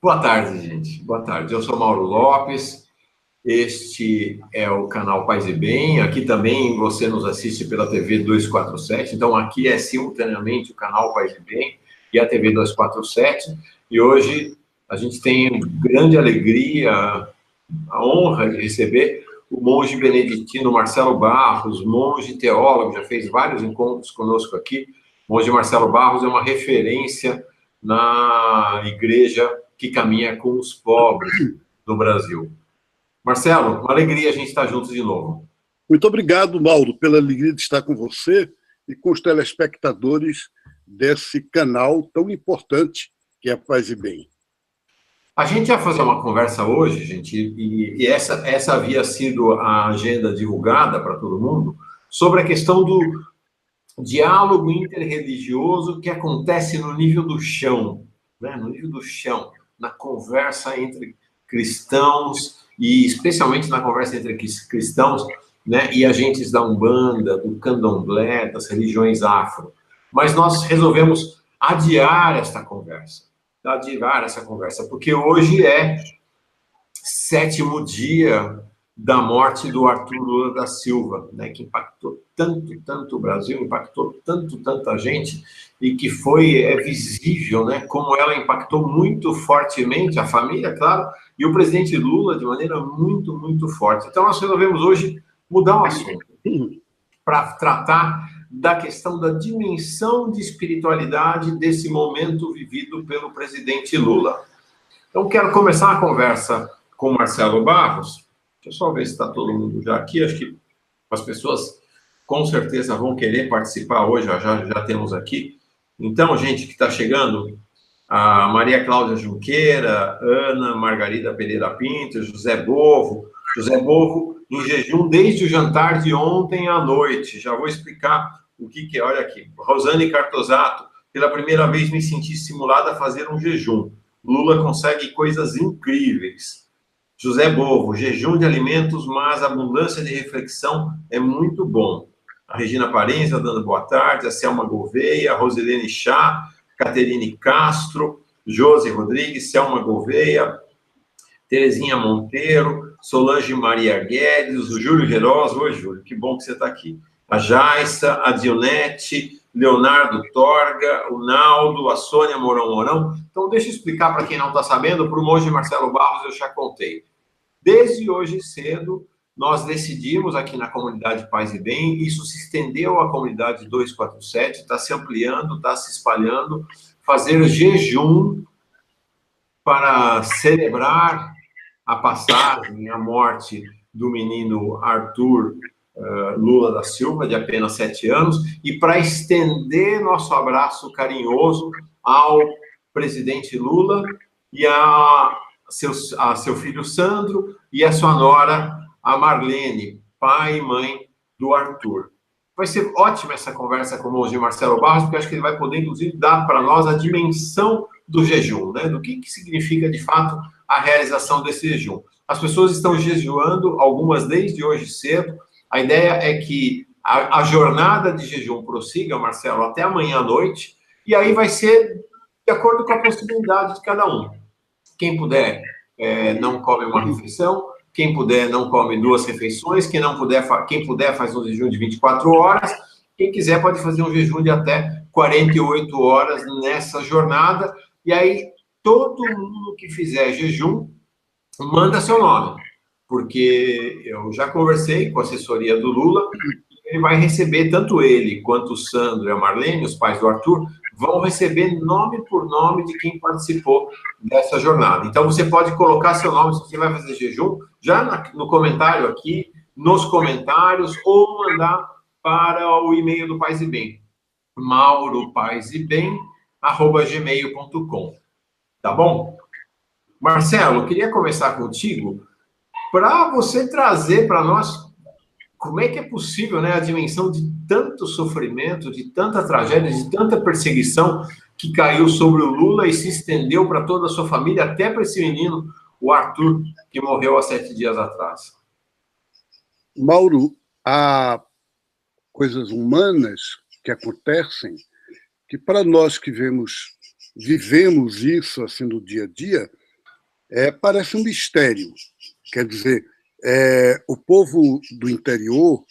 Boa tarde, gente. Boa tarde. Eu sou Mauro Lopes. Este é o canal Paz e Bem. Aqui também você nos assiste pela TV 247. Então, aqui é simultaneamente o canal Paz e Bem e a TV 247. E hoje a gente tem grande alegria, a honra de receber o monge beneditino Marcelo Barros, monge teólogo, já fez vários encontros conosco aqui. O monge Marcelo Barros é uma referência na igreja que caminha com os pobres do Brasil. Marcelo, uma alegria a gente estar juntos de novo. Muito obrigado, Mauro, pela alegria de estar com você e com os telespectadores desse canal tão importante que é a Paz e Bem. A gente vai fazer uma conversa hoje, gente, e essa havia sido a agenda divulgada para todo mundo, sobre a questão do diálogo interreligioso que acontece no nível do chão, né? No nível do chão, na conversa entre cristãos, e especialmente na conversa entre cristãos, né, e agentes da Umbanda, do Candomblé, das religiões afro. Mas nós resolvemos adiar essa conversa, porque hoje é 7º dia da morte do Arthur Lula da Silva, né, que impactou tanto o Brasil, impactou tanta gente, e que é visível, né, como ela impactou muito fortemente a família, claro, e o presidente Lula de maneira muito forte. Então, nós resolvemos hoje mudar o assunto para tratar da questão da dimensão de espiritualidade desse momento vivido pelo presidente Lula. Então, quero começar a conversa com o Marcelo Barros. Deixa eu só ver se está todo mundo já aqui. Acho que as pessoas com certeza vão querer participar hoje, já temos aqui. Então, gente que está chegando, a Maria Cláudia Junqueira, Ana Margarida Pereira Pinto, José Bovo em jejum desde o jantar de ontem à noite. Já vou explicar o que é. Olha aqui, Rosane Cartosato, pela primeira vez me senti estimulada a fazer um jejum. Lula consegue coisas incríveis. José Bovo, jejum de alimentos, mas abundância de reflexão é muito bom. A Regina Parenza dando boa tarde, a Selma Gouveia, a Rosilene Chá, Caterine Castro, Josi Rodrigues, Selma Gouveia, Terezinha Monteiro, Solange Maria Guedes, o Júlio Geroz. Oi, Júlio, que bom que você está aqui. A Jaissa, a Dionete, Leonardo Torga, o Naldo, a Sônia Mourão. Então, deixa eu explicar para quem não está sabendo, para o monge Marcelo Barros eu já contei. Desde hoje cedo, nós decidimos aqui na comunidade Paz e Bem, isso se estendeu à comunidade 247, está se ampliando, está se espalhando, fazer jejum para celebrar a passagem, a morte do menino Arthur Lula da Silva, de apenas 7 anos, e para estender nosso abraço carinhoso ao presidente Lula e a seu filho Sandro e a sua nora, a Marlene, pai e mãe do Arthur. Vai ser ótima essa conversa com o monge Marcelo Barros, porque acho que ele vai poder, inclusive, dar para nós a dimensão do jejum, né? Do que significa, de fato, a realização desse jejum. As pessoas estão jejuando, algumas desde hoje cedo. A ideia é que a jornada de jejum prossiga, Marcelo, até amanhã à noite, e aí vai ser de acordo com a possibilidade de cada um. Quem puder, não come uma refeição. Quem puder, não come 2 refeições. Quem puder, faz um jejum de 24 horas. Quem quiser, pode fazer um jejum de até 48 horas nessa jornada. E aí, todo mundo que fizer jejum, manda seu nome. Porque eu já conversei com a assessoria do Lula, ele vai receber, tanto ele quanto o Sandro e a Marlene, os pais do Arthur, vão receber nome por nome de quem participou dessa jornada. Então, você pode colocar seu nome, se você vai fazer jejum, já no comentário aqui, nos comentários, ou mandar para o e-mail do Paz e Bem, mauropaisebem@gmail.com. Tá bom? Marcelo, eu queria começar contigo para você trazer para nós como é que é possível, né, a dimensão de tanto sofrimento, de tanta tragédia, de tanta perseguição que caiu sobre o Lula e se estendeu para toda a sua família, até para esse menino, o Arthur, que morreu há 7 dias atrás. Mauro, há coisas humanas que acontecem que, para nós que vivemos isso assim no dia a dia, parece um mistério. Quer dizer, o povo do interior,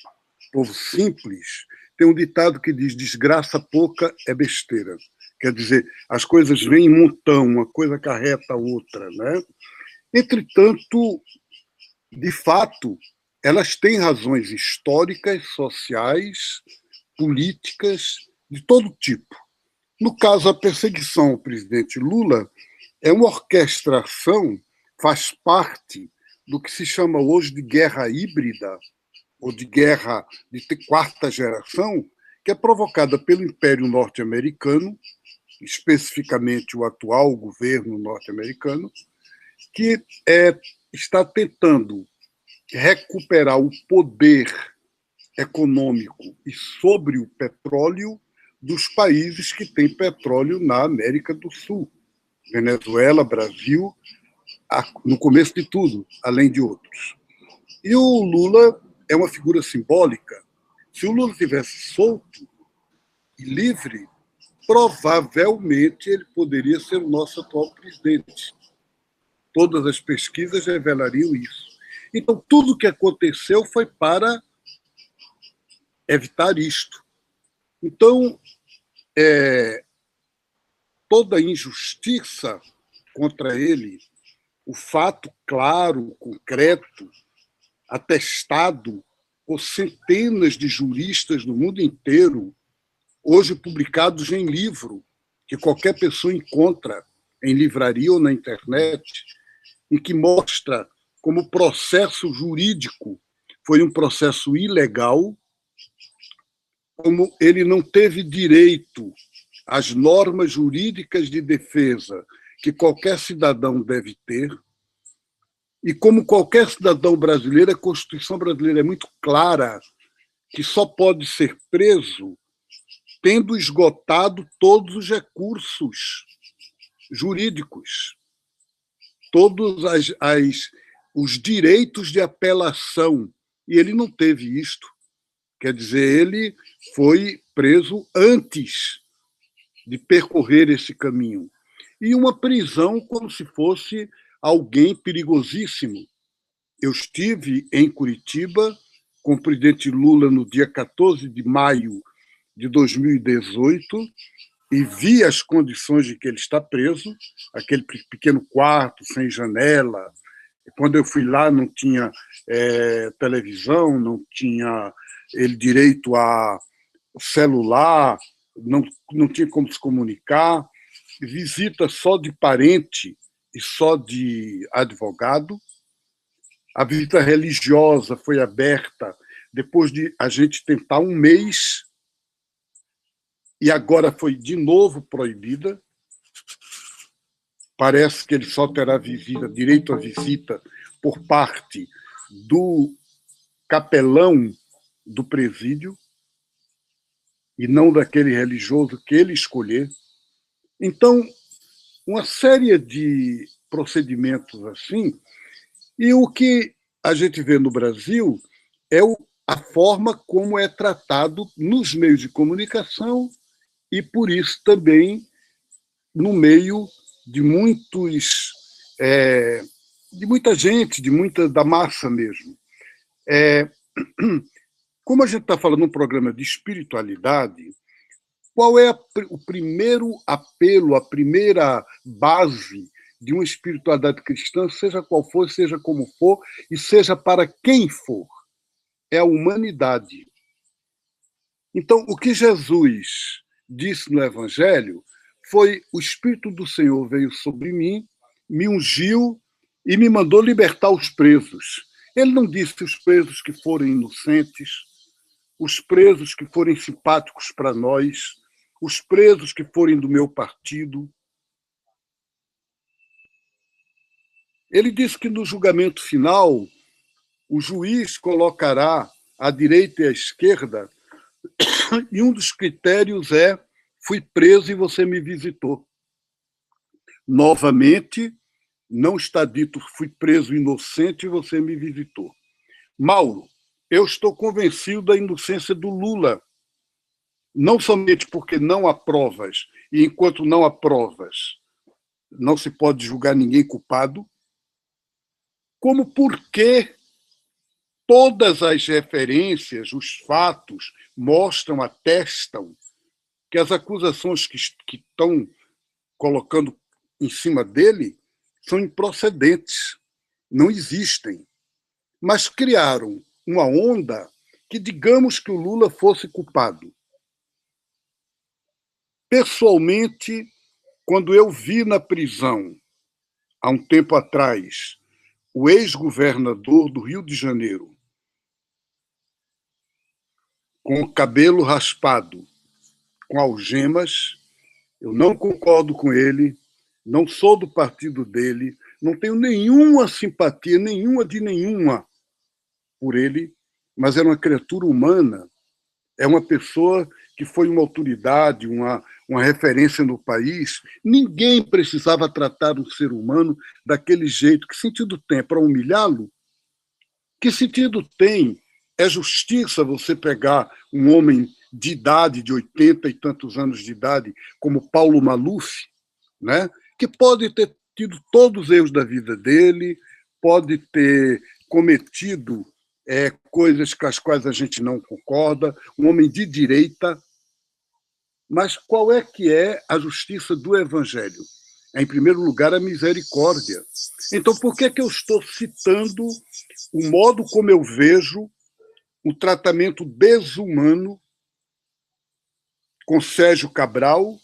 povo simples, tem um ditado que diz: desgraça pouca é besteira. Quer dizer, as coisas vêm em montão, uma coisa acarreta a outra, né? Entretanto, de fato, elas têm razões históricas, sociais, políticas, de todo tipo. No caso, a perseguição ao presidente Lula é uma orquestração, faz parte do que se chama hoje de guerra híbrida, ou de guerra de quarta geração, que é provocada pelo Império Norte-Americano, especificamente o atual governo norte-americano, que está tentando recuperar o poder econômico e sobre o petróleo dos países que têm petróleo na América do Sul, Venezuela, Brasil, no começo de tudo, além de outros. E o Lula é uma figura simbólica. Se o Lula tivesse solto e livre, provavelmente ele poderia ser o nosso atual presidente. Todas as pesquisas revelariam isso. Então, tudo o que aconteceu foi para evitar isto. Então, toda injustiça contra ele, o fato claro, concreto, atestado por centenas de juristas no mundo inteiro, hoje publicados em livro, que qualquer pessoa encontra em livraria ou na internet, em que mostra como o processo jurídico foi um processo ilegal, como ele não teve direito às normas jurídicas de defesa que qualquer cidadão deve ter, e como qualquer cidadão brasileiro, a Constituição brasileira é muito clara que só pode ser preso tendo esgotado todos os recursos jurídicos, todos os direitos de apelação. E ele não teve isto. Quer dizer, ele foi preso antes de percorrer esse caminho. E uma prisão como se fosse alguém perigosíssimo. Eu estive em Curitiba com o presidente Lula no dia 14 de maio de 2018 e vi as condições de que ele está preso, aquele pequeno quarto, sem janela. Quando eu fui lá, não tinha televisão, não tinha ele direito a celular, não tinha como se comunicar, visita só de parente e só de advogado. A visita religiosa foi aberta depois de a gente tentar um mês e agora foi de novo proibida. Parece que ele só terá direito à visita por parte do capelão do presídio e não daquele religioso que ele escolher. Então, uma série de procedimentos assim, e o que a gente vê no Brasil é a forma como é tratado nos meios de comunicação e, por isso, também no meio de muita gente, da massa mesmo. Como a gente está falando num programa de espiritualidade, qual é o primeiro apelo, a primeira base de uma espiritualidade cristã, seja qual for, seja como for, e seja para quem for? É a humanidade. Então, o que Jesus disse no Evangelho foi: o Espírito do Senhor veio sobre mim, me ungiu e me mandou libertar os presos. Ele não disse os presos que forem inocentes, os presos que forem simpáticos para nós, os presos que forem do meu partido. Ele disse que no julgamento final o juiz colocará à direita e à esquerda e um dos critérios é: fui preso e você me visitou. Novamente, não está dito fui preso inocente e você me visitou. Mauro, eu estou convencido da inocência do Lula, não somente porque não há provas, e enquanto não há provas, não se pode julgar ninguém culpado, como por que todas as referências, os fatos, mostram, atestam que as acusações que estão colocando em cima dele são improcedentes, não existem. Mas criaram uma onda que, digamos que o Lula fosse culpado. Pessoalmente, quando eu vi na prisão, há um tempo atrás, o ex-governador do Rio de Janeiro, com o cabelo raspado, com algemas, eu não concordo com ele, não sou do partido dele, não tenho nenhuma simpatia, nenhuma por ele, mas era uma criatura humana, é uma pessoa que foi uma autoridade, uma referência no país. Ninguém precisava tratar um ser humano daquele jeito. Que sentido tem? Para humilhá-lo? Que sentido tem? É justiça você pegar um homem de idade, de 80 e tantos anos de idade, como Paulo Maluf, né? Que pode ter tido todos os erros da vida dele, pode ter cometido coisas com as quais a gente não concorda, um homem de direita. Mas qual é que é a justiça do Evangelho? É, em primeiro lugar, a misericórdia. Então, por que eu estou citando o modo como eu vejo o tratamento desumano com Sérgio Cabral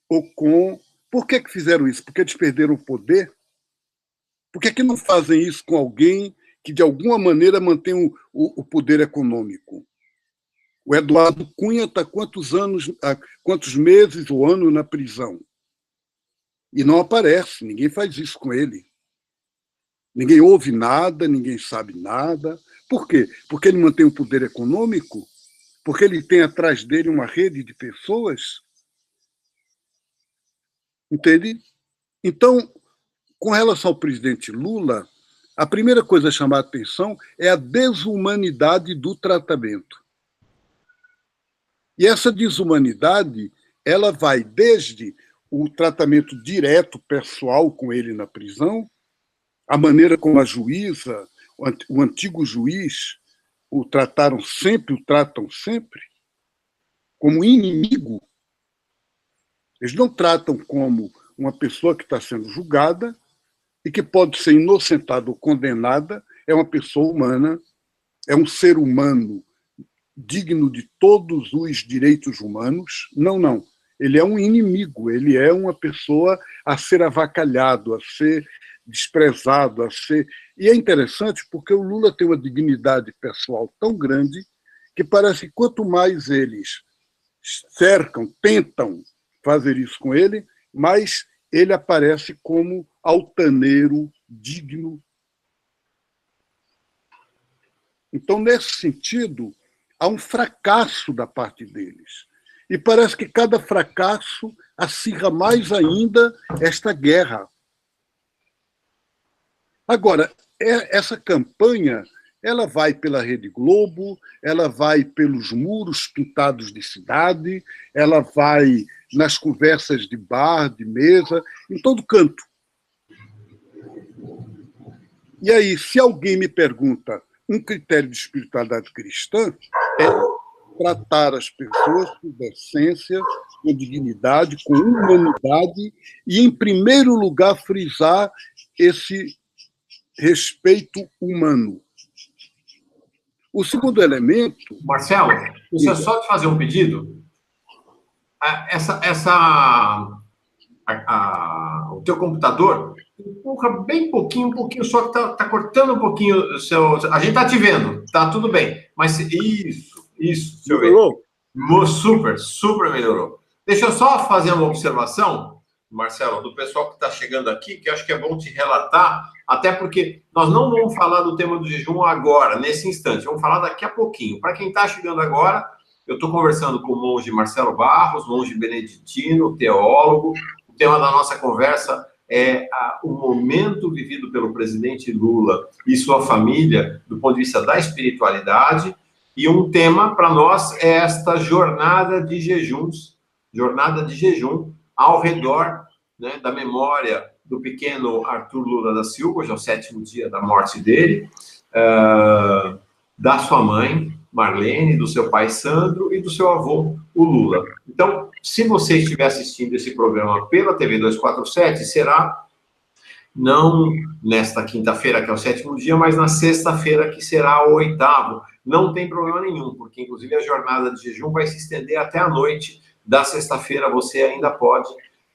ou com... Por que fizeram isso? Porque eles perderam o poder? Por que não fazem isso com alguém que, de alguma maneira, mantém o poder econômico? O Eduardo Cunha está quantos meses ou anos na prisão? E não aparece, ninguém faz isso com ele. Ninguém ouve nada, ninguém sabe nada. Por quê? Porque ele mantém o poder econômico? Porque ele tem atrás dele uma rede de pessoas? Entende? Então, com relação ao presidente Lula, a primeira coisa a chamar a atenção é a desumanidade do tratamento. E essa desumanidade, ela vai desde o tratamento direto, pessoal, com ele na prisão, a maneira como a juíza, o antigo juiz, o tratam sempre como inimigo. Eles não tratam como uma pessoa que está sendo julgada e que pode ser inocentada ou condenada, é uma pessoa humana, é um ser humano digno de todos os direitos humanos. Não. Ele é um inimigo, ele é uma pessoa a ser avacalhado, a ser desprezado, a ser... E é interessante porque o Lula tem uma dignidade pessoal tão grande que parece que quanto mais eles cercam, tentam fazer isso com ele, mais ele aparece como altaneiro, digno. Então, nesse sentido, há um fracasso da parte deles. E parece que cada fracasso acirra mais ainda esta guerra. Agora, essa campanha, ela vai pela Rede Globo, ela vai pelos muros pintados de cidade, ela vai nas conversas de bar, de mesa, em todo canto. E aí, se alguém me pergunta um critério de espiritualidade cristã, é tratar as pessoas com decência, com dignidade, com humanidade e, em primeiro lugar, frisar esse respeito humano. O segundo elemento... Marcelo, deixa eu só te fazer um pedido. O teu computador empurra bem pouquinho, só que tá cortando um pouquinho o seu... A gente tá te vendo, tá tudo bem. Mas isso, deixa eu ver. Melhorou? Super melhorou. Deixa eu só fazer uma observação, Marcelo, do pessoal que está chegando aqui, que eu acho que é bom te relatar, até porque nós não vamos falar do tema do jejum agora, nesse instante, vamos falar daqui a pouquinho. Para quem está chegando agora, eu estou conversando com o monge Marcelo Barros, monge beneditino, teólogo. O tema da nossa conversa é o momento vivido pelo presidente Lula e sua família, do ponto de vista da espiritualidade, e um tema para nós é esta jornada de jejum ao redor, né, da memória do pequeno Arthur Lula da Silva, hoje é o 7º dia da morte dele, da sua mãe, Marlene, do seu pai, Sandro, e do seu avô, o Lula. Então, se você estiver assistindo esse programa pela TV 247, será não nesta quinta-feira, que é o 7º dia, mas na sexta-feira, que será o 8º. Não tem problema nenhum, porque, inclusive, a jornada de jejum vai se estender até a noite da sexta-feira. Você ainda pode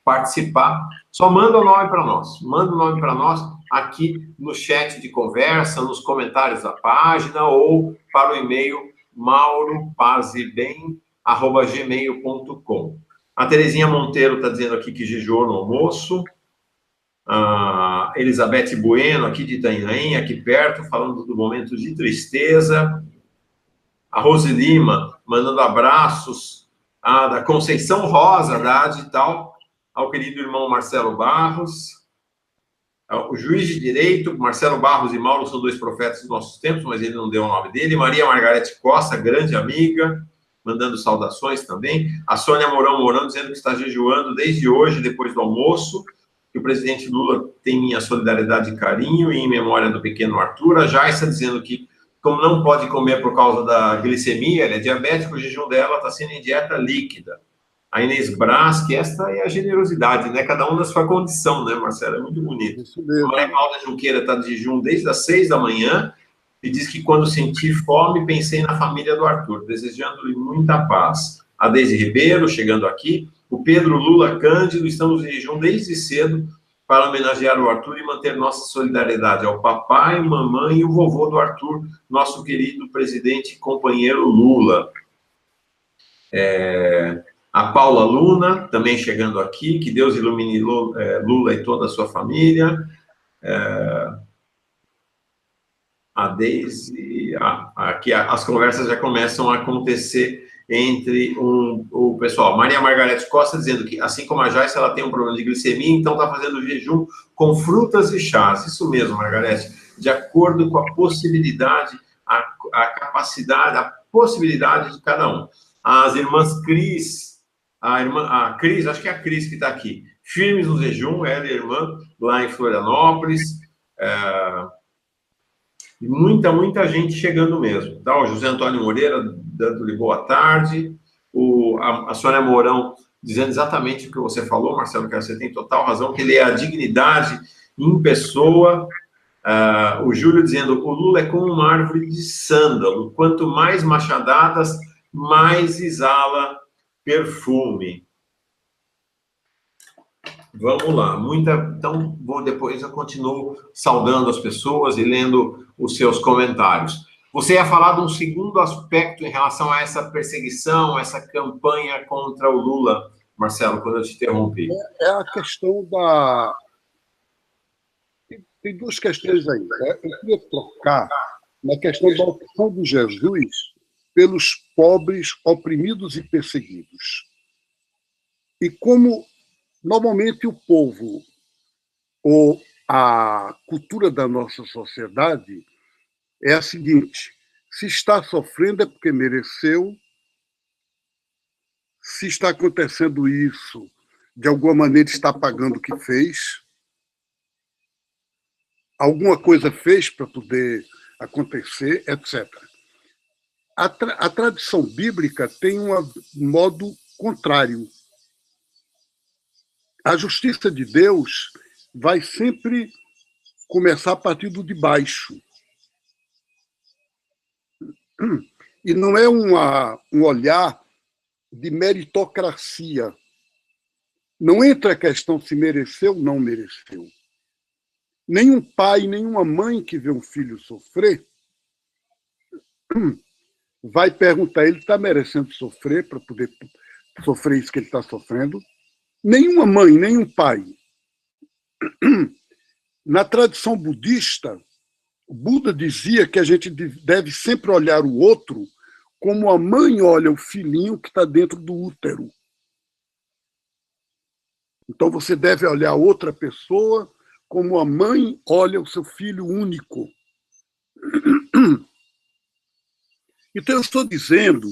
participar. Só manda o nome para nós. Manda o nome para nós aqui no chat de conversa, nos comentários da página ou para o e-mail mauropazebem@gmail.com. A Terezinha Monteiro está dizendo aqui que jejuou no almoço. A Elizabeth Bueno, aqui de Itanhaém, aqui perto, falando do momento de tristeza. A Rose Lima, mandando abraços. A da Conceição Rosa, da Adital, ao querido irmão Marcelo Barros. O juiz de direito, Marcelo Barros e Mauro são 2 profetas dos nossos tempos, mas ele não deu o nome dele. Maria Margarete Costa, grande amiga, mandando saudações também. A Sônia Mourão dizendo que está jejuando desde hoje, depois do almoço, que o presidente Lula tem minha solidariedade e carinho, e em memória do pequeno Arthur. A Jaissa dizendo que, como não pode comer por causa da glicemia, ele é diabético, o jejum dela está sendo em dieta líquida. A Inês Brás, que esta é a generosidade, né? Cada um na sua condição, né, Marcelo? É muito bonito. Isso mesmo. A Maria Paula Junqueira está de jejum desde as 6 da manhã e diz que quando senti fome, pensei na família do Arthur, desejando-lhe muita paz. A Deise Ribeiro, chegando aqui. O Pedro Lula Cândido, estamos em jejum desde cedo para homenagear o Arthur e manter nossa solidariedade ao papai, mamãe e o vovô do Arthur, nosso querido presidente e companheiro Lula. A Paula Luna, também chegando aqui, que Deus ilumine Lula e toda a sua família. A Deise, aqui as conversas já começam a acontecer entre o pessoal. Maria Margarete Costa dizendo que, assim como a Joyce, ela tem um problema de glicemia, então está fazendo jejum com frutas e chás. Isso mesmo, Margarete, de acordo com a possibilidade, a capacidade, a possibilidade de cada um. As irmãs Cris, a Cris, acho que é a Cris que está aqui, firmes no jejum, ela e a irmã, lá em Florianópolis. Muita gente chegando mesmo. Tá? O José Antônio Moreira dando-lhe boa tarde. A Sônia Mourão dizendo exatamente o que você falou, Marcelo, que você tem total razão, que ele é a dignidade em pessoa. O Júlio dizendo, o Lula é como uma árvore de sândalo. Quanto mais machadadas, mais exala perfume. Vamos lá, então depois eu continuo saudando as pessoas e lendo os seus comentários. Você ia falar de um segundo aspecto em relação a essa perseguição, essa campanha contra o Lula, Marcelo, quando eu te interrompi. É a questão da... Tem 2 questões aí. Eu queria trocar na questão da opção de Jesus pelos pobres, oprimidos e perseguidos. E como normalmente o povo, ou a cultura da nossa sociedade, é a seguinte: se está sofrendo é porque mereceu, se está acontecendo isso, de alguma maneira está pagando o que fez, alguma coisa fez para poder acontecer, etc. A tradição bíblica tem um modo contrário. A justiça de Deus vai sempre começar a partir do de baixo. E não é um olhar de meritocracia. Não entra a questão se mereceu ou não mereceu. Nenhum pai, nenhuma mãe que vê um filho sofrer vai perguntar, ele está merecendo sofrer para poder sofrer isso que ele está sofrendo? Nenhuma mãe, nenhum pai. Na tradição budista, o Buda dizia que a gente deve sempre olhar o outro como a mãe olha o filhinho que está dentro do útero. Então você deve olhar outra pessoa como a mãe olha o seu filho único. Então eu estou dizendo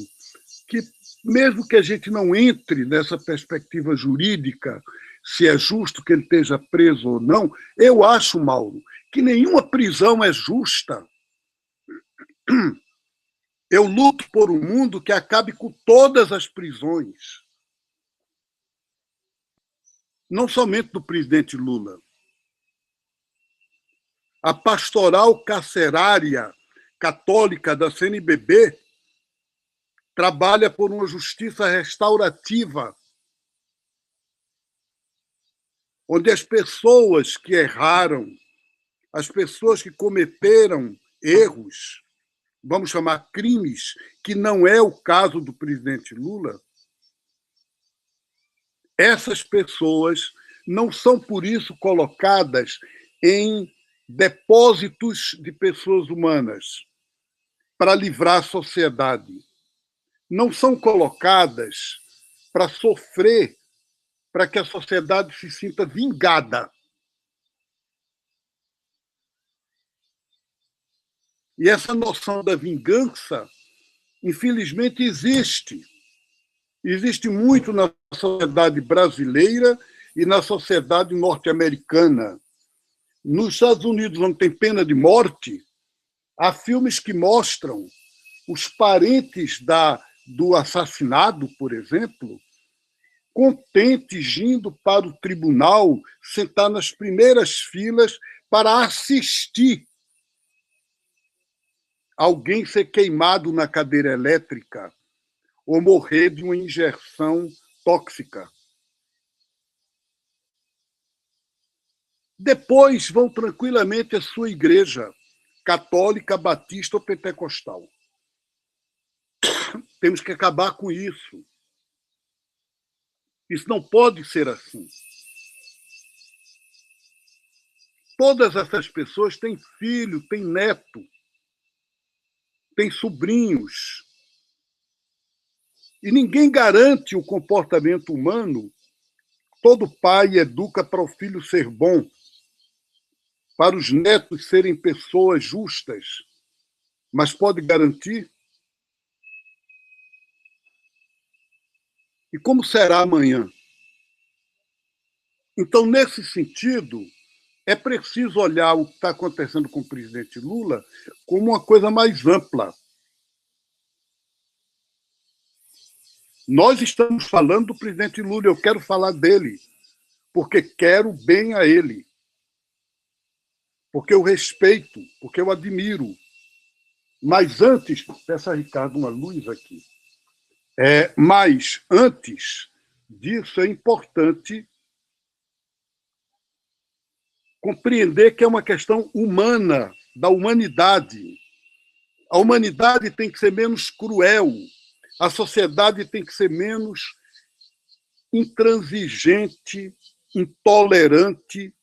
que, mesmo que a gente não entre nessa perspectiva jurídica, se é justo que ele esteja preso ou não. Eu acho, Mauro, que nenhuma prisão é justa. Eu luto por um mundo que acabe com todas as prisões. Não somente do presidente Lula. A pastoral carcerária católica da CNBB trabalha por uma justiça restaurativa, onde as pessoas que erraram, as pessoas que cometeram erros, vamos chamar crimes, que não é o caso do presidente Lula, essas pessoas não são, por isso, colocadas em depósitos de pessoas humanas para livrar a sociedade. Não são colocadas para sofrer, para que a sociedade se sinta vingada. E essa noção da vingança, infelizmente, existe. Existe muito na sociedade brasileira e na sociedade norte-americana. Nos Estados Unidos, onde tem pena de morte, há filmes que mostram os parentes do assassinado, por exemplo, contentes indo para o tribunal, sentar nas primeiras filas para assistir alguém ser queimado na cadeira elétrica ou morrer de uma injeção tóxica. Depois vão tranquilamente à sua igreja, católica, batista ou pentecostal. Temos que acabar com isso. Isso não pode ser assim. Todas essas pessoas têm filho, têm neto, têm sobrinhos. E ninguém garante o comportamento humano. Todo pai educa para o filho ser bom, para os netos serem pessoas justas, mas pode garantir? E como será amanhã? Então, nesse sentido, é preciso olhar o que está acontecendo com o presidente Lula como uma coisa mais ampla. Nós estamos falando do presidente Lula, eu quero falar dele, porque quero bem a ele, porque eu respeito, porque eu admiro. Mas antes, peça a Ricardo uma luz aqui, mas antes disso é importante compreender que é uma questão humana, da humanidade. A humanidade tem que ser menos cruel, a sociedade tem que ser menos intransigente, intolerante,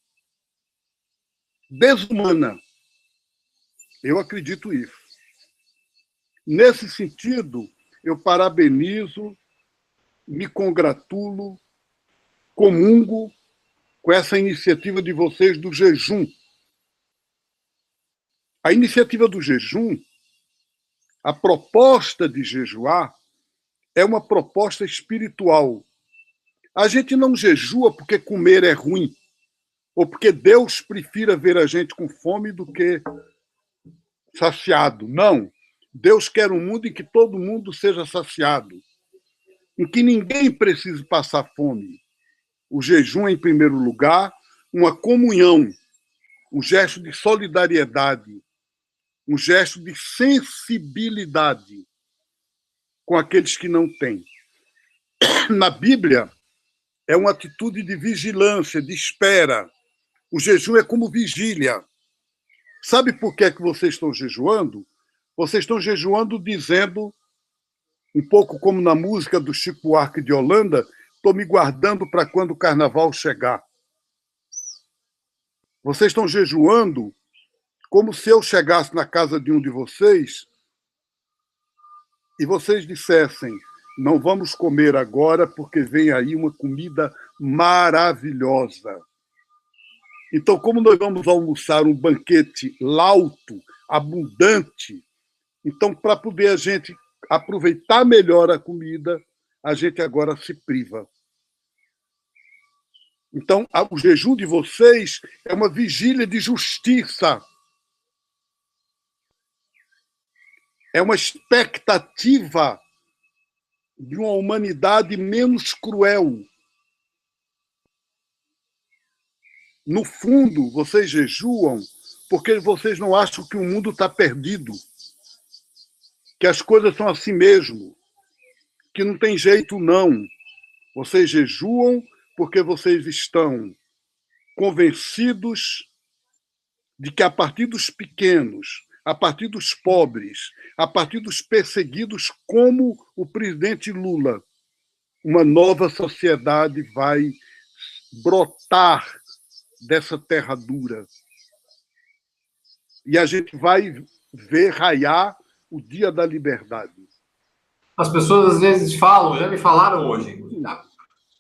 desumana. Eu acredito isso. Nesse sentido, eu parabenizo, me congratulo, comungo com essa iniciativa de vocês do jejum. A iniciativa do jejum, a proposta de jejuar, é uma proposta espiritual. A gente não jejua porque comer é ruim, ou porque Deus prefira ver a gente com fome do que saciado. Não. Deus quer um mundo em que todo mundo seja saciado, em que ninguém precise passar fome. O jejum, em primeiro lugar, uma comunhão, um gesto de solidariedade, um gesto de sensibilidade com aqueles que não têm. Na Bíblia, é uma atitude de vigilância, de espera. O jejum é como vigília. Sabe por que é que vocês estão jejuando? Vocês estão jejuando dizendo, um pouco como na música do Chico Buarque de Holanda, estou me guardando para quando o carnaval chegar. Vocês estão jejuando como se eu chegasse na casa de um de vocês e vocês dissessem: não vamos comer agora porque vem aí uma comida maravilhosa. Então, como nós vamos almoçar um banquete lauto, abundante, então, para poder a gente aproveitar melhor a comida, a gente agora se priva. Então, o jejum de vocês é uma vigília de justiça. É uma expectativa de uma humanidade menos cruel. No fundo, vocês jejuam porque vocês não acham que o mundo está perdido, que as coisas são assim mesmo, que não tem jeito, não. Vocês jejuam porque vocês estão convencidos de que, a partir dos pequenos, a partir dos pobres, a partir dos perseguidos, como o presidente Lula, uma nova sociedade vai brotar dessa terra dura. E a gente vai ver raiar o dia da liberdade. As pessoas às vezes falam, já me falaram hoje,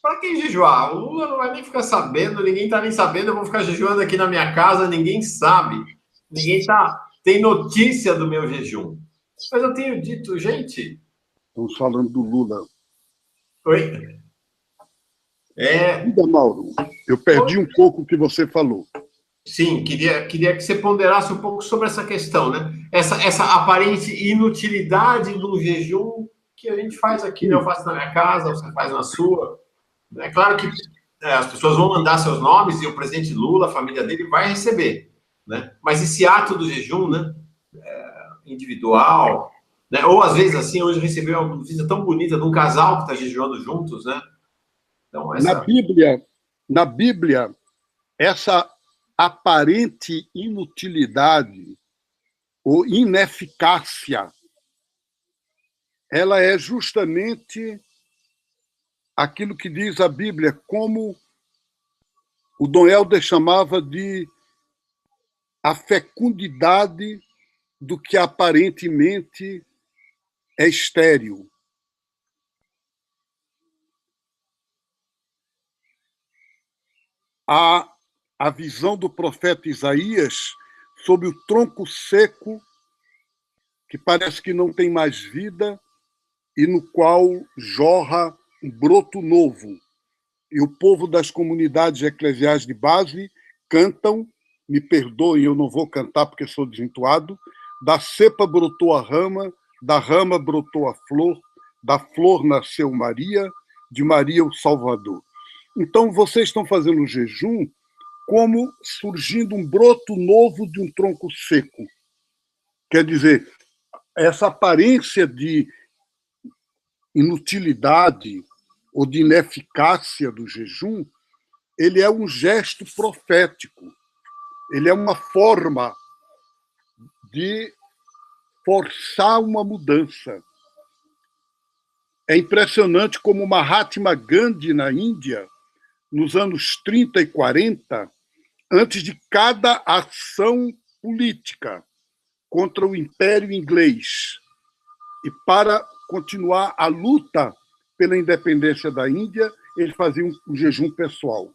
para quem jejuar? O Lula não vai nem ficar sabendo, ninguém está nem sabendo, eu vou ficar jejuando aqui na minha casa, ninguém sabe, tem notícia do meu jejum. Mas eu tenho dito, gente... Estamos falando do Lula. Oi? Diga, Mauro, eu perdi um pouco o que você falou. Sim, queria que você ponderasse um pouco sobre essa questão, né? Essa aparente inutilidade do jejum que a gente faz aqui, né? Eu faço na minha casa, você faz na sua. É claro que as pessoas vão mandar seus nomes e o presidente Lula, a família dele, vai receber, né? Mas esse ato do jejum, né? Individual, né? Ou às vezes assim, hoje eu recebi uma notícia tão bonita de um casal que está jejuando juntos, né? Então, Na Bíblia, essa aparente inutilidade ou ineficácia, ela é justamente aquilo que diz a Bíblia, como o Dom Helder chamava de a fecundidade do que aparentemente é estéril. A visão do profeta Isaías sobre o tronco seco, que parece que não tem mais vida, e no qual jorra um broto novo. E o povo das comunidades eclesiais de base cantam, me perdoem, eu não vou cantar porque sou desentoado, da cepa brotou a rama, da rama brotou a flor, da flor nasceu Maria, de Maria o Salvador. Então, vocês estão fazendo o jejum como surgindo um broto novo de um tronco seco. Quer dizer, essa aparência de inutilidade ou de ineficácia do jejum, ele é um gesto profético. Ele é uma forma de forçar uma mudança. É impressionante como Mahatma Gandhi, na Índia, nos anos 30 e 40, antes de cada ação política contra o Império Inglês e para continuar a luta pela independência da Índia, ele fazia um jejum pessoal.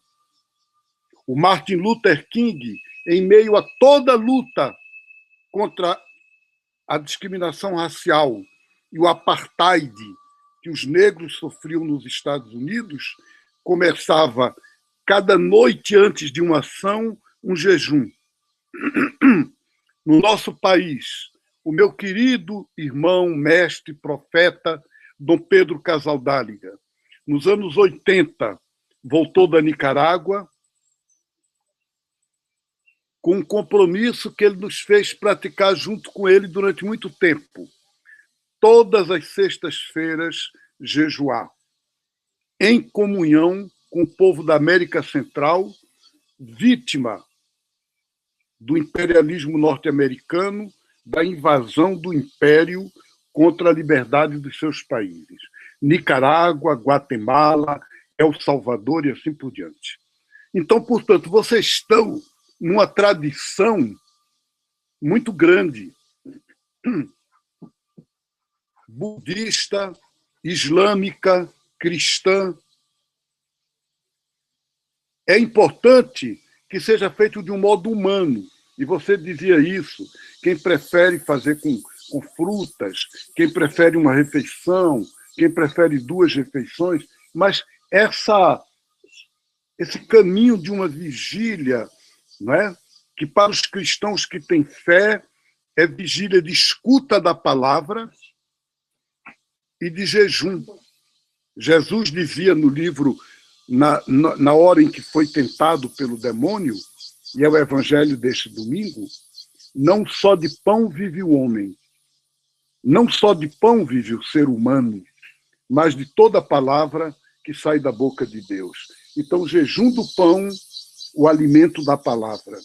O Martin Luther King, em meio a toda a luta contra a discriminação racial e o apartheid que os negros sofriam nos Estados Unidos, começava, cada noite antes de uma ação, um jejum. No nosso país, o meu querido irmão, mestre, profeta, Dom Pedro Casaldáliga, nos anos 80, voltou da Nicarágua com um compromisso que ele nos fez praticar junto com ele durante muito tempo. Todas as sextas-feiras, jejuar, em comunhão com o povo da América Central, vítima do imperialismo norte-americano, da invasão do império contra a liberdade dos seus países. Nicarágua, Guatemala, El Salvador e assim por diante. Então, portanto, vocês estão numa tradição muito grande, budista, islâmica, cristã. É importante que seja feito de um modo humano. E você dizia isso. Quem prefere fazer com frutas, quem prefere uma refeição, quem prefere 2 refeições, mas esse caminho de uma vigília, não é? Que para os cristãos que têm fé é vigília de escuta da palavra e de jejum. Jesus dizia no livro, na hora em que foi tentado pelo demônio, e é o evangelho deste domingo, não só de pão vive o homem, não só de pão vive o ser humano, mas de toda a palavra que sai da boca de Deus. Então, o jejum do pão, o alimento da palavra.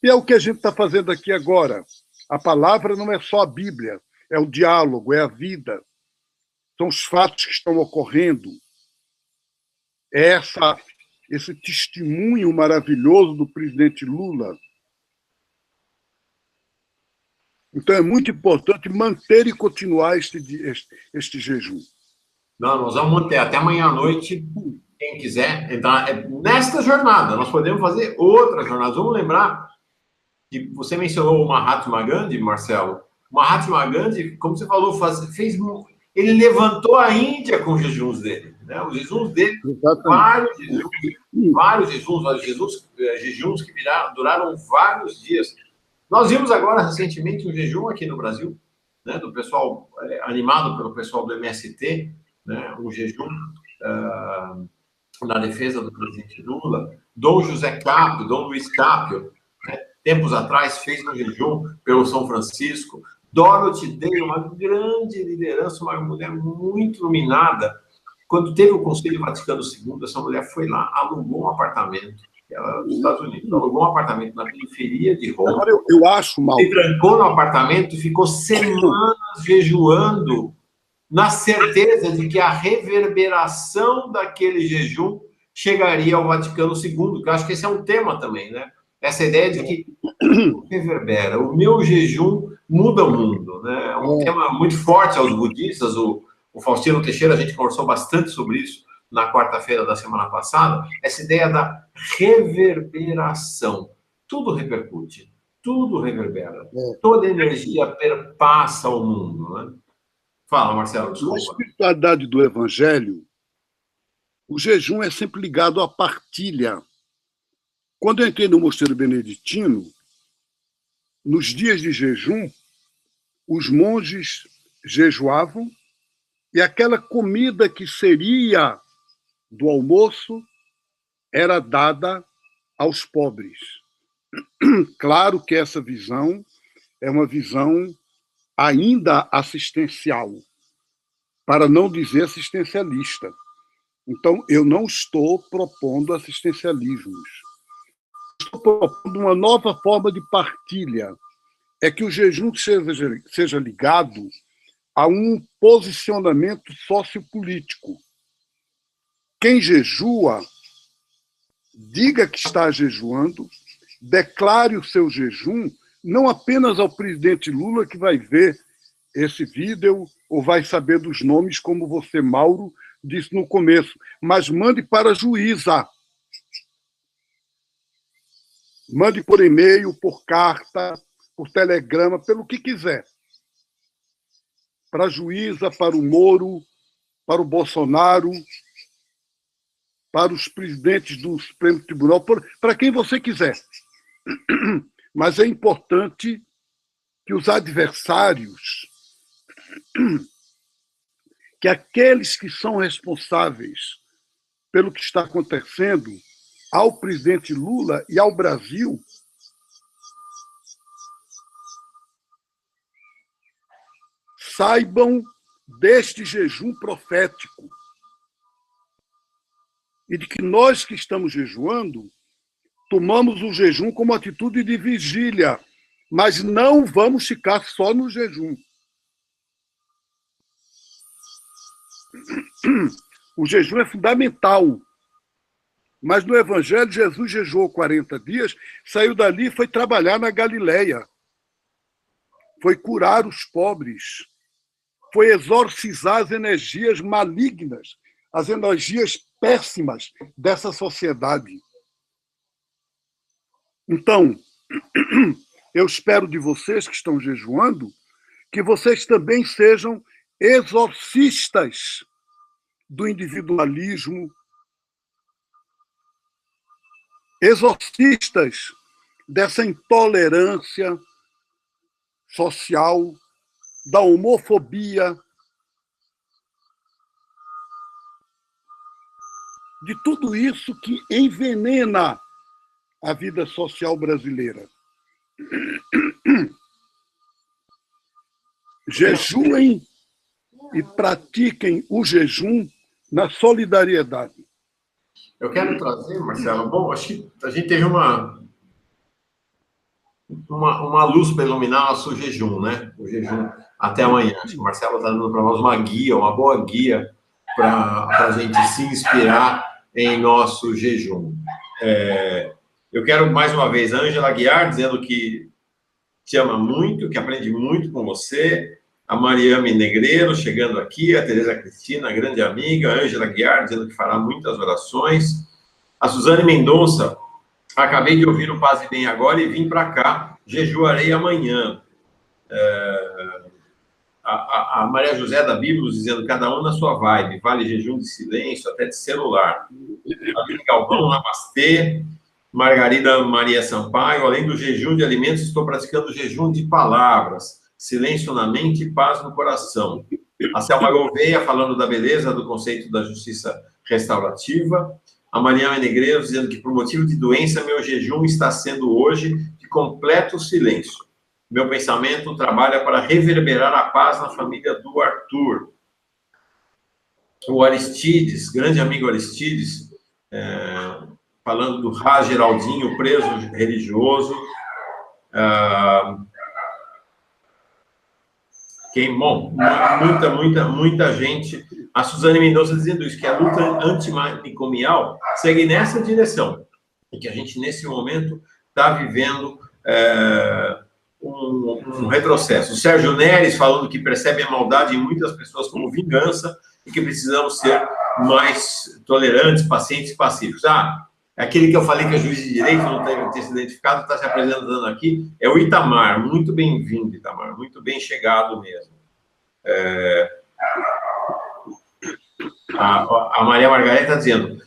E é o que a gente está fazendo aqui agora. A palavra não é só a Bíblia, é o diálogo, é a vida. São os fatos que estão ocorrendo. É esse testemunho maravilhoso do presidente Lula. Então, é muito importante manter e continuar este jejum. Não, nós vamos manter até amanhã à noite, quem quiser entrar nesta jornada. Nós podemos fazer outras jornadas. Vamos lembrar que você mencionou o Mahatma Gandhi, Marcelo. O Mahatma Gandhi, como você falou, ele levantou a Índia com os jejuns dele. Né? Os jejuns dele, vários jejuns que duraram vários dias. Nós vimos agora, recentemente, um jejum aqui no Brasil, né, do pessoal, animado pelo pessoal do MST, né, um jejum na defesa do presidente Lula. Dom José Capio, Dom Luiz Capio, né, tempos atrás, fez um jejum pelo São Francisco. Dorothy Day, uma grande liderança, uma mulher muito iluminada. Quando teve o Conselho Vaticano II, essa mulher foi lá, alugou um apartamento, ela dos Estados Unidos, alugou um apartamento na periferia de Roma. Agora, eu acho, Mauro, se trancou no apartamento e ficou semanas jejuando, na certeza de que a reverberação daquele jejum chegaria ao Vaticano II, que eu acho que esse é um tema também, né? Essa ideia de que reverbera, o meu jejum muda o mundo, né? É um tema muito forte aos budistas. O Faustino Teixeira, a gente conversou bastante sobre isso na quarta-feira da semana passada, essa ideia da reverberação. Tudo repercute, tudo reverbera. Toda energia perpassa o mundo, né? Fala, Marcelo, desculpa. Na espiritualidade do Evangelho, o jejum é sempre ligado à partilha. Quando eu entrei no Mosteiro Beneditino, nos dias de jejum, os monges jejuavam e aquela comida que seria do almoço era dada aos pobres. Claro que essa visão é uma visão ainda assistencial, para não dizer assistencialista. Então, eu não estou propondo assistencialismos. Estou propondo uma nova forma de partilha. É que o jejum seja ligado a um posicionamento sociopolítico. Quem jejua, diga que está jejuando, declare o seu jejum, não apenas ao presidente Lula, que vai ver esse vídeo ou vai saber dos nomes, como você, Mauro, disse no começo, mas mande para a juíza. Mande por e-mail, por carta, por telegrama, pelo que quiser. Para a juíza, para o Moro, para o Bolsonaro, para os presidentes do Supremo Tribunal, para quem você quiser. Mas é importante que os adversários, que aqueles que são responsáveis pelo que está acontecendo ao presidente Lula e ao Brasil, saibam deste jejum profético e de que nós que estamos jejuando tomamos o jejum como atitude de vigília, mas não vamos ficar só no jejum. O jejum é fundamental, mas no Evangelho Jesus jejuou 40 dias, saiu dali e foi trabalhar na Galileia, foi curar os pobres, foi exorcizar as energias malignas, as energias péssimas dessa sociedade. Então, eu espero de vocês que estão jejuando que vocês também sejam exorcistas do individualismo, exorcistas dessa intolerância social, da homofobia, de tudo isso que envenena a vida social brasileira. Jejuem e pratiquem o jejum na solidariedade. Eu quero trazer, Marcelo, bom, acho que a gente teve uma luz para iluminar nosso jejum, né? O jejum até amanhã. Acho que o Marcelo está dando para nós uma guia, uma boa guia para a gente se inspirar em nosso jejum. Eu quero, mais uma vez, a Ângela Guiar, dizendo que te ama muito, que aprende muito com você. A Mariame Negreiro, chegando aqui. A Tereza Cristina, grande amiga. A Ângela Guiar, dizendo que fará muitas orações. A Suzane Mendonça, acabei de ouvir o Paz e Bem agora e vim para cá. Jejuarei amanhã. A Maria José da Bíblia dizendo, cada um na sua vibe. Vale jejum de silêncio, até de celular. Aline Galvão, namastê. Margarida Maria Sampaio, além do jejum de alimentos, estou praticando jejum de palavras, silêncio na mente e paz no coração. A Selma Gouveia, falando da beleza do conceito da justiça restaurativa. A Mariana Negreiros, dizendo que por motivo de doença, meu jejum está sendo hoje de completo silêncio. Meu pensamento trabalha para reverberar a paz na família do Arthur. O Aristides, grande amigo Aristides, falando do Rá Geraldinho, preso religioso. Muita gente. A Suzane Mendonça dizendo isso, que a luta antimanicomial segue nessa direção. E que a gente, nesse momento, está vivendo um retrocesso. O Sérgio Neres falando que percebe a maldade em muitas pessoas como vingança e que precisamos ser mais tolerantes, pacientes e pacíficos. Aquele que eu falei que é juiz de direito, não tem ter se identificado, está se apresentando aqui, é o Itamar. Muito bem-vindo, Itamar. Muito bem chegado mesmo. A Maria Margareta está dizendo,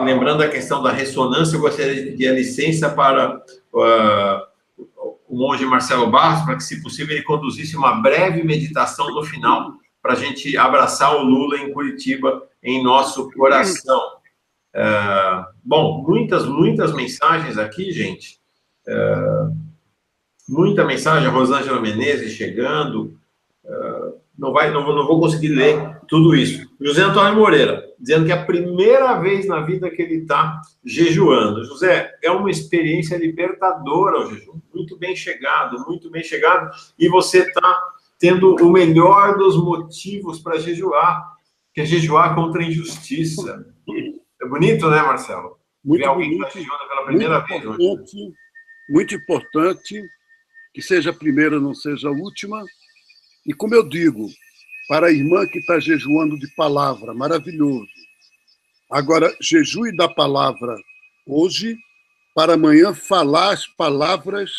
lembrando a questão da ressonância, eu gostaria de pedir a licença para o monge Marcelo Barros, para que, se possível, ele conduzisse uma breve meditação no final, para a gente abraçar o Lula em Curitiba, em nosso coração. Bom, muitas mensagens aqui, gente. Muita mensagem. A Rosângela Menezes chegando. Não vou conseguir ler tudo isso. José Antônio Moreira, dizendo que é a primeira vez na vida que ele está jejuando. José, é uma experiência libertadora o jejum. Muito bem chegado, muito bem chegado. E você está tendo o melhor dos motivos para jejuar, que é jejuar contra a injustiça. É bonito, né, Marcelo? Muito ver alguém bonito, que está jejuando pela primeira vez hoje. Muito importante que seja a primeira, não seja a última. E, como eu digo, para a irmã que está jejuando de palavra, maravilhoso. Agora, jejue da palavra hoje, para amanhã falar as palavras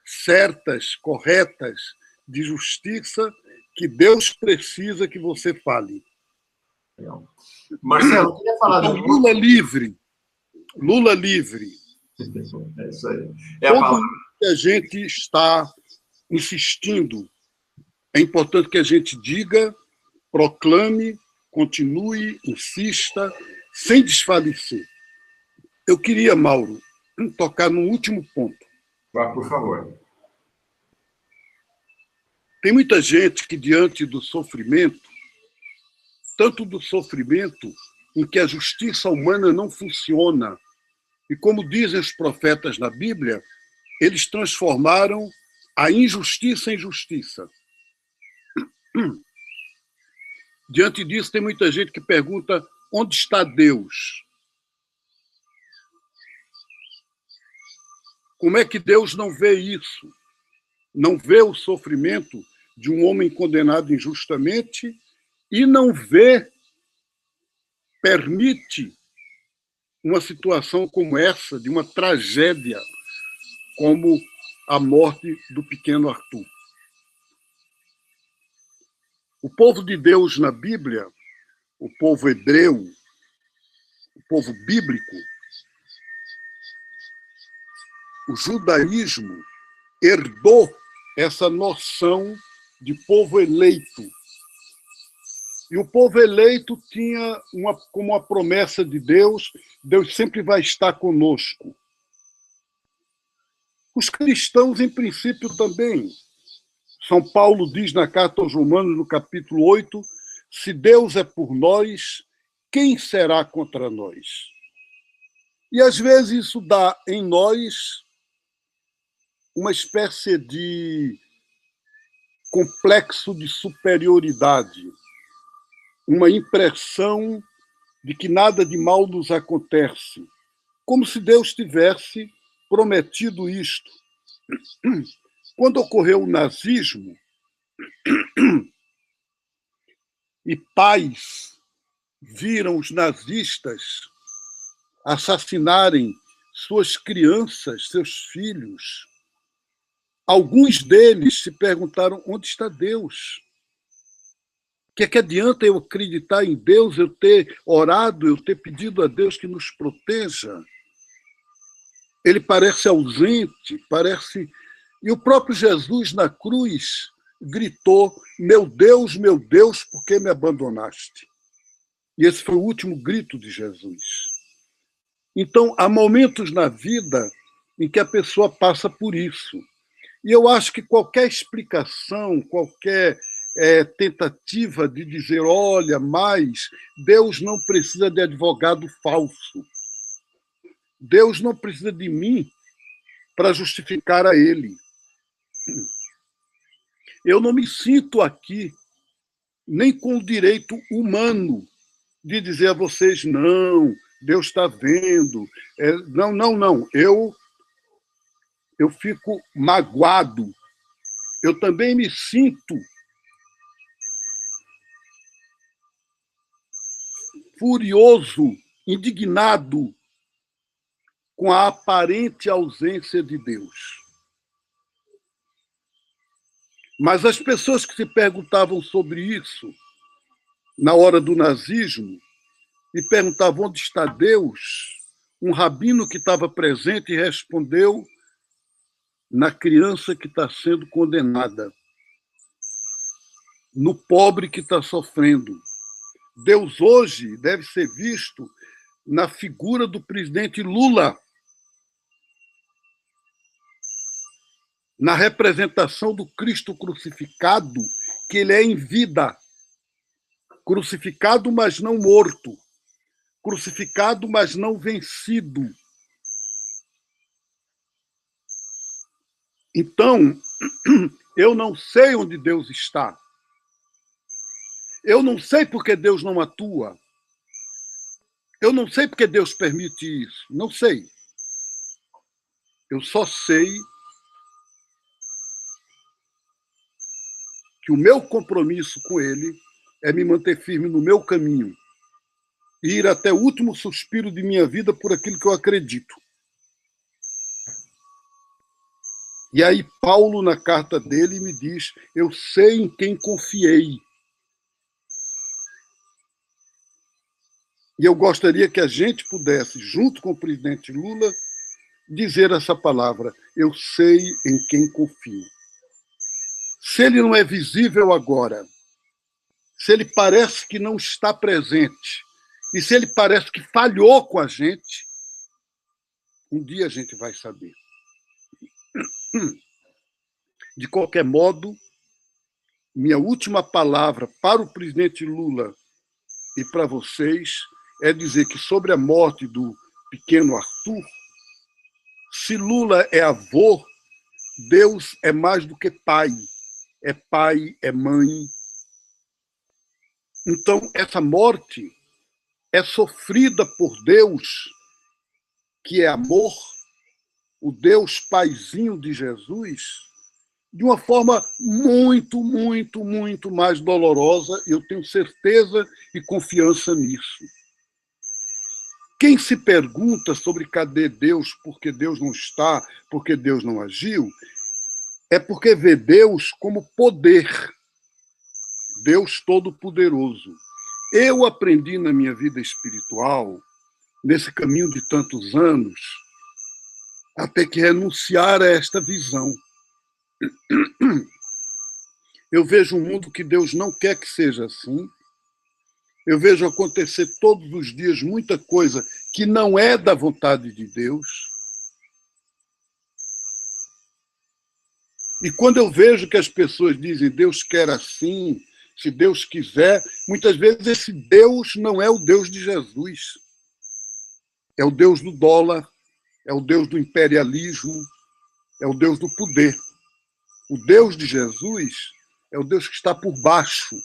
certas, corretas, de justiça, que Deus precisa que você fale. Marcelo, eu queria falar então, Lula livre. Lula livre. É isso aí. É a palavra que a gente está insistindo. É importante que a gente diga, proclame, continue, insista, sem desfalecer. Eu queria, Mauro, tocar num último ponto. Vá, por favor. Tem muita gente que, diante do sofrimento, tanto do sofrimento em que a justiça humana não funciona, e como dizem os profetas na Bíblia, eles transformaram a injustiça em justiça. Diante disso, tem muita gente que pergunta: onde está Deus? Como é que Deus não vê isso? Não vê o sofrimento de um homem condenado injustamente e não vê, permite uma situação como essa, de uma tragédia como a morte do pequeno Arthur. O povo de Deus na Bíblia, o povo hebreu, o povo bíblico, o judaísmo herdou essa noção de povo eleito. E o povo eleito tinha como uma promessa de Deus, Deus sempre vai estar conosco. Os cristãos, em princípio, também. São Paulo diz na carta aos Romanos, no capítulo 8, se Deus é por nós, quem será contra nós? E, às vezes, isso dá em nós uma espécie de complexo de superioridade, uma impressão de que nada de mal nos acontece, como se Deus tivesse prometido isto. Quando ocorreu o nazismo e pais viram os nazistas assassinarem suas crianças, seus filhos, alguns deles se perguntaram: onde está Deus? O que é que adianta eu acreditar em Deus, eu ter orado, eu ter pedido a Deus que nos proteja? Ele parece ausente, parece... E o próprio Jesus, na cruz, gritou: meu Deus, por que me abandonaste? E esse foi o último grito de Jesus. Então, há momentos na vida em que a pessoa passa por isso. E eu acho que qualquer explicação, qualquer tentativa de dizer, olha, mas Deus não precisa de advogado falso. Deus não precisa de mim para justificar a ele. Eu não me sinto aqui nem com o direito humano de dizer a vocês, não, Deus está vendo. Não. Eu fico magoado. Eu também me sinto furioso, indignado com a aparente ausência de Deus. Mas as pessoas que se perguntavam sobre isso na hora do nazismo e perguntavam onde está Deus, um rabino que estava presente respondeu: na criança que está sendo condenada, no pobre que está sofrendo. Deus hoje deve ser visto na figura do presidente Lula, na representação do Cristo crucificado, que ele é em vida, crucificado, mas não morto, crucificado, mas não vencido. Então, eu não sei onde Deus está. Eu não sei porque Deus não atua. Eu não sei porque Deus permite isso. Não sei. Eu só sei que o meu compromisso com Ele é me manter firme no meu caminho e ir até o último suspiro de minha vida por aquilo que eu acredito. E aí Paulo, na carta dele, me diz: eu sei em quem confiei. E eu gostaria que a gente pudesse, junto com o presidente Lula, dizer essa palavra: eu sei em quem confio. Se ele não é visível agora, se ele parece que não está presente, e se ele parece que falhou com a gente, um dia a gente vai saber. De qualquer modo, minha última palavra para o presidente Lula e para vocês é dizer que sobre a morte do pequeno Arthur, se Lula é avô, Deus é mais do que pai, é mãe. Então, essa morte é sofrida por Deus, que é amor, o Deus paizinho de Jesus, de uma forma muito, muito, muito mais dolorosa, e eu tenho certeza e confiança nisso. Quem se pergunta sobre cadê Deus, porque Deus não está, porque Deus não agiu, é porque vê Deus como poder, Deus Todo-Poderoso. Eu aprendi na minha vida espiritual, nesse caminho de tantos anos, a ter que renunciar a esta visão. Eu vejo um mundo que Deus não quer que seja assim. Eu vejo acontecer todos os dias muita coisa que não é da vontade de Deus. E quando eu vejo que as pessoas dizem Deus quer assim, se Deus quiser, muitas vezes esse Deus não é o Deus de Jesus. É o Deus do dólar, é o Deus do imperialismo, é o Deus do poder. O Deus de Jesus é o Deus que está por baixo,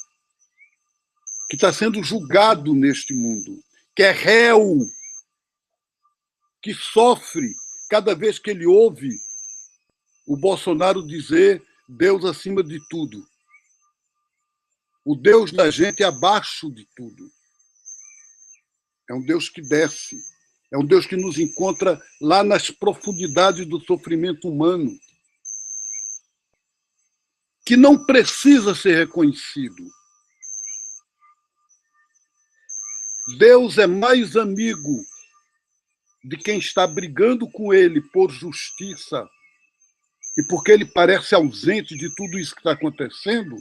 que está sendo julgado neste mundo, que é réu, que sofre cada vez que ele ouve o Bolsonaro dizer Deus acima de tudo. O Deus da gente é abaixo de tudo. É um Deus que desce. É um Deus que nos encontra lá nas profundidades do sofrimento humano, que não precisa ser reconhecido. Deus é mais amigo de quem está brigando com ele por justiça e porque ele parece ausente de tudo isso que está acontecendo,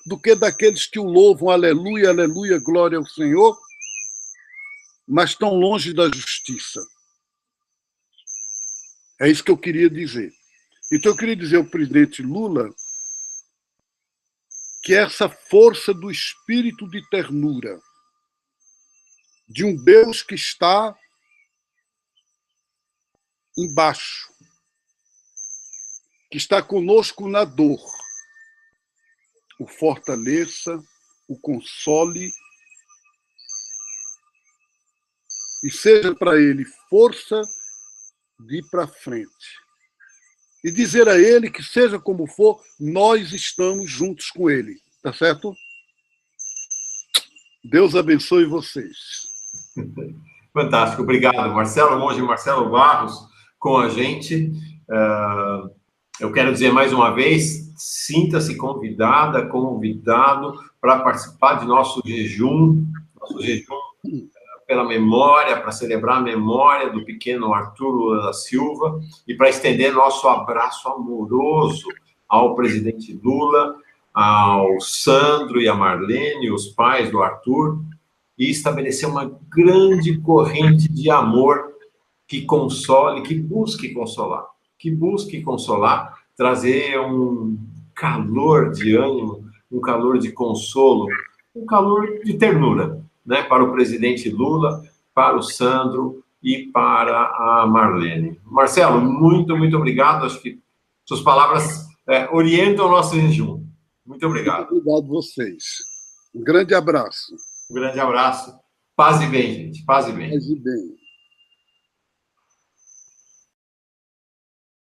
do que daqueles que o louvam, aleluia, aleluia, glória ao Senhor, mas estão longe da justiça. É isso que eu queria dizer. Então, eu queria dizer ao presidente Lula que essa força do espírito de ternura de um Deus que está embaixo, que está conosco na dor, o fortaleça, o console e seja para ele força de ir para frente. E dizer a ele que, seja como for, nós estamos juntos com ele. Tá certo? Deus abençoe vocês. Fantástico, obrigado. Marcelo Monge e Marcelo Barros com a gente. Eu quero dizer mais uma vez, sinta-se convidada, convidado para participar de nosso jejum pela memória, para celebrar a memória do pequeno Arthur Lula da Silva e para estender nosso abraço amoroso ao presidente Lula, ao Sandro e a Marlene, os pais do Arthur, e estabelecer uma grande corrente de amor que console, que busque consolar, trazer um calor de ânimo, um calor de consolo, um calor de ternura, né, para o presidente Lula, para o Sandro e para a Marlene. Marcelo, muito, muito obrigado. Acho que suas palavras orientam o nosso jejum. Muito obrigado. Muito obrigado a vocês. Um grande abraço. Um grande abraço. Paz e bem, gente. Paz e bem. Paz e bem.